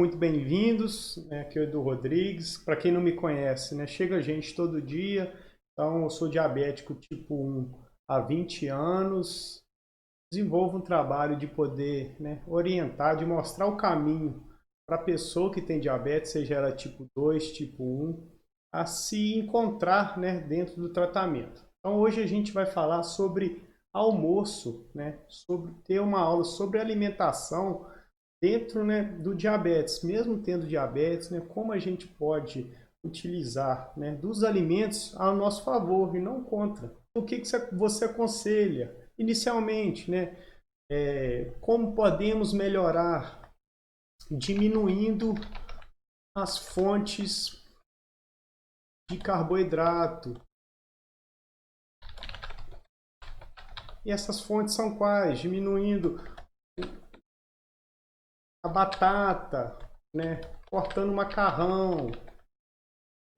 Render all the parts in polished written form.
Muito bem-vindos, né? Aqui é o Edu Rodrigues. Para quem não me conhece, né? Chega gente todo dia. Então, eu sou diabético tipo 1 há 20 anos. Desenvolvo um trabalho de poder, né, orientar, de mostrar o caminho para a pessoa que tem diabetes, seja ela tipo 2, tipo 1, a se encontrar, né, dentro do tratamento. Então, hoje a gente vai falar sobre almoço, né, sobre ter uma aula sobre alimentação dentro, né, do diabetes, mesmo tendo diabetes, né, como a gente pode utilizar, né, dos alimentos a nosso favor e não contra. O que você aconselha inicialmente, né, como podemos melhorar diminuindo as fontes de carboidrato. E essas fontes são quais? Diminuindo a batata, né, cortando o macarrão,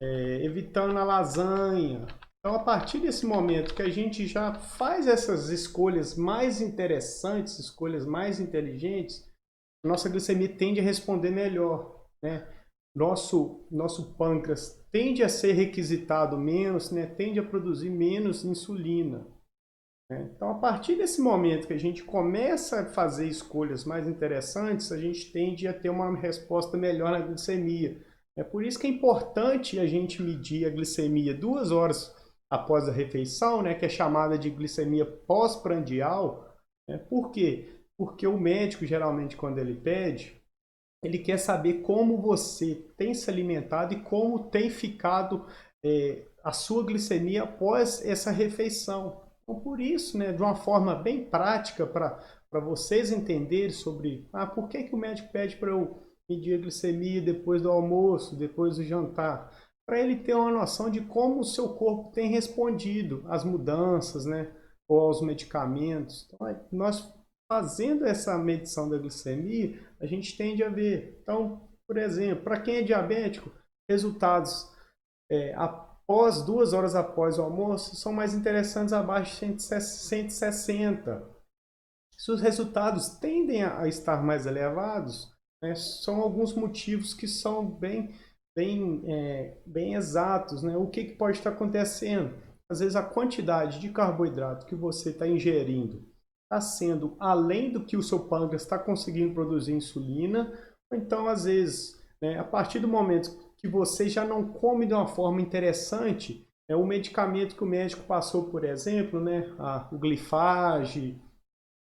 evitando a lasanha. Então, a partir desse momento que a gente já faz essas escolhas mais interessantes, escolhas mais inteligentes, nossa glicemia tende a responder melhor, né? Nosso pâncreas tende a ser requisitado menos, né? Tende a produzir menos insulina, né? Então, a partir desse momento que a gente começa a fazer escolhas mais interessantes, a gente tende a ter uma resposta melhor na glicemia. É por isso que é importante a gente medir a glicemia 2 horas após a refeição, né, que é chamada de glicemia pós-prandial. Né? Por quê? Porque o médico, geralmente, quando ele pede, ele quer saber como você tem se alimentado e como tem ficado a sua glicemia após essa refeição. Então, por isso, né, de uma forma bem prática, para vocês entenderem sobre por que o médico pede para eu medir a glicemia depois do almoço, depois do jantar, para ele ter uma noção de como o seu corpo tem respondido às mudanças, né, ou aos medicamentos. Então, nós fazendo essa medição da glicemia, a gente tende a ver. Então, por exemplo, para quem é diabético, resultados após 2 horas após o almoço são mais interessantes abaixo de 160. Se os resultados tendem a estar mais elevados, né, são alguns motivos que são bem exatos. Né? O que pode estar acontecendo? Às vezes a quantidade de carboidrato que você está ingerindo está sendo além do que o seu pâncreas está conseguindo produzir insulina, ou então às vezes, né, a partir do momento que você já não come de uma forma interessante, o medicamento que o médico passou, por exemplo, né, o glifage,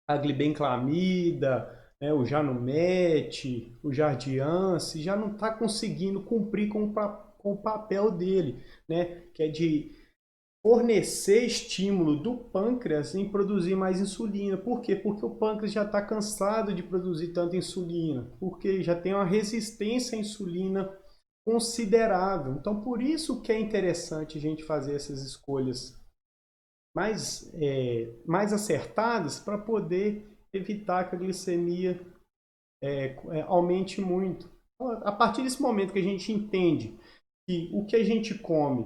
a glibenclamida, né, o Janumete, o Jardiance, já não está conseguindo cumprir com o papel dele, né, que é de fornecer estímulo do pâncreas em produzir mais insulina. Por quê? Porque o pâncreas já está cansado de produzir tanta insulina, porque já tem uma resistência à insulina considerável. Então, por isso que é interessante a gente fazer essas escolhas mais acertadas para poder evitar que a glicemia aumente muito. Então, a partir desse momento que a gente entende que o que a gente come,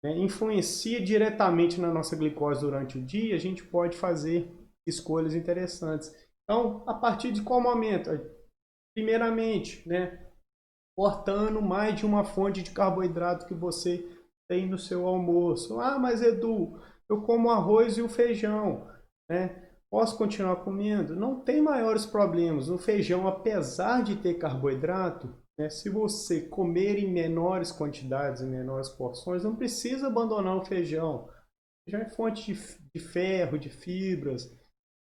né, influencia diretamente na nossa glicose durante o dia, a gente pode fazer escolhas interessantes. Então, a partir de qual momento? Primeiramente, né, cortando mais de uma fonte de carboidrato que você tem no seu almoço. Mas Edu, eu como arroz e o feijão, né? Posso continuar comendo? Não tem maiores problemas. O feijão, apesar de ter carboidrato, né, se você comer em menores quantidades, em menores porções, não precisa abandonar o feijão. O feijão é fonte de ferro, de fibras,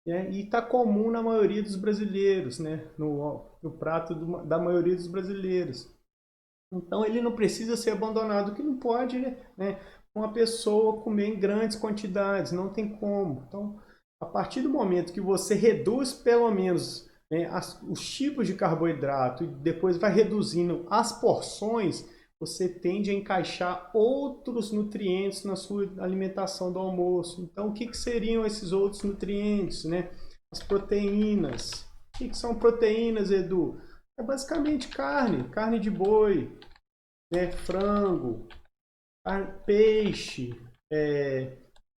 né, e está comum na maioria dos brasileiros, né, no prato da maioria dos brasileiros. Então ele não precisa ser abandonado, o que não pode, né, uma pessoa comer em grandes quantidades, não tem como. Então, a partir do momento que você reduz pelo menos, né, os tipos de carboidrato e depois vai reduzindo as porções, você tende a encaixar outros nutrientes na sua alimentação do almoço. Então, o que seriam esses outros nutrientes, né? As proteínas. O que são proteínas, Edu? É basicamente carne de boi, né, frango, peixe,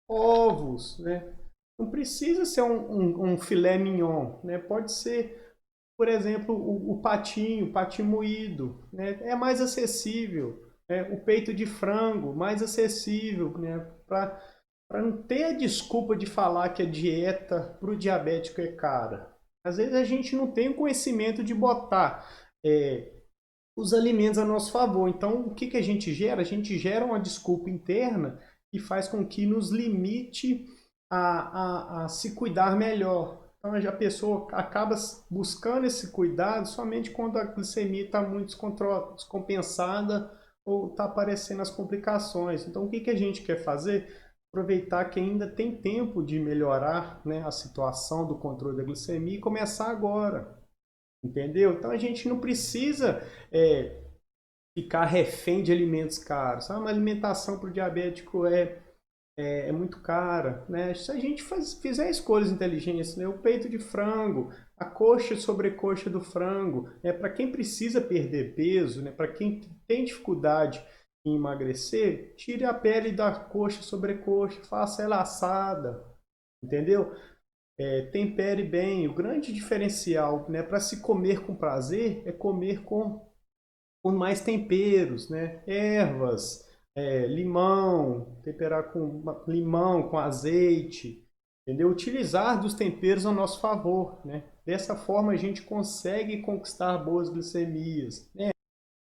ovos, né? Não precisa ser um filé mignon, né? Pode ser por exemplo, o patinho moído, né? É mais acessível. Né? O peito de frango, mais acessível, né? Para não ter a desculpa de falar que a dieta para o diabético é cara. Às vezes a gente não tem o conhecimento de botar os alimentos a nosso favor. Então, o que a gente gera? A gente gera uma desculpa interna que faz com que nos limite a se cuidar melhor. Então, a pessoa acaba buscando esse cuidado somente quando a glicemia está muito descompensada ou está aparecendo as complicações. Então, o que a gente quer fazer? Aproveitar que ainda tem tempo de melhorar, né, a situação do controle da glicemia e começar agora. Entendeu? Então a gente não precisa ficar refém de alimentos caros. Uma alimentação para o diabético é muito cara. Né? Se a gente fizer escolhas inteligentes, né? O peito de frango, a coxa e sobrecoxa do frango, né? Para quem precisa perder peso, né? Para quem tem dificuldade em emagrecer, tire a pele da coxa e sobrecoxa, faça ela assada. Entendeu? Tempere bem. O grande diferencial, né, para se comer com prazer é comer com mais temperos, né? Ervas, limão, temperar com limão, com azeite, entendeu? Utilizar dos temperos ao nosso favor, né? Dessa forma a gente consegue conquistar boas glicemias, né?